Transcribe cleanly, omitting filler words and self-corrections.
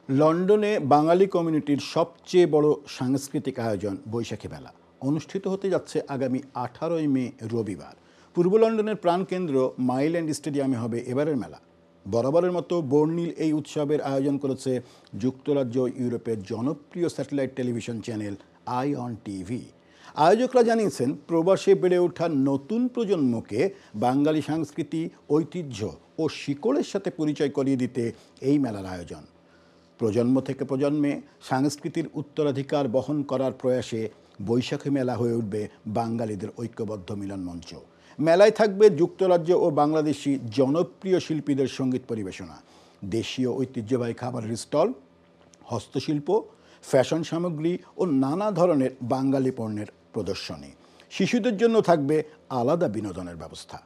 লন্ডনে বাঙালি কমিউনিটির সবচেয়ে বড় সাংস্কৃতিক আয়োজন বৈশাখী মেলা অনুষ্ঠিত হতে যাচ্ছে আগামী 18ই মে রবিবার। পূর্ব লন্ডনের প্রাণকেন্দ্র মাইল এন্ড স্টেডিয়ামে হবে এবারের মেলা। বরাবরের মতো বর্ণিল এই উৎসবের আয়োজন করেছে যুক্তরাজ্য ইউরোপের জনপ্রিয় satellite television channel I on TV. আয়োজকরা জানিয়েছেন, প্রবাসে বেড়ে ওঠা নতুন প্রজন্মকে বাঙালি সংস্কৃতি, ঐতিহ্য ও শিকড়ের সাথে পরিচয় করিয়ে দিতে এই মেলার আয়োজন। প্রজন্ম থেকে প্রজন্মে সংস্কৃতির উত্তরাধিকার বহন করার প্রয়াসে বৈশাখী মেলা হয়ে উঠবে বাঙালিদের ঐক্যবদ্ধ মিলন মঞ্চ। মেলায় থাকবে যুক্তরাজ্য ও বাংলাদেশি জনপ্রিয় শিল্পীদের সঙ্গীত পরিবেশনা, দেশীয় ঐতিহ্যবাহী খাবারের স্টল, হস্তশিল্প, ফ্যাশন সামগ্রী ও নানা ধরনের বাঙালি পণ্যের প্রদর্শনী। শিশুদের জন্য থাকবে আলাদা বিনোদনের ব্যবস্থা।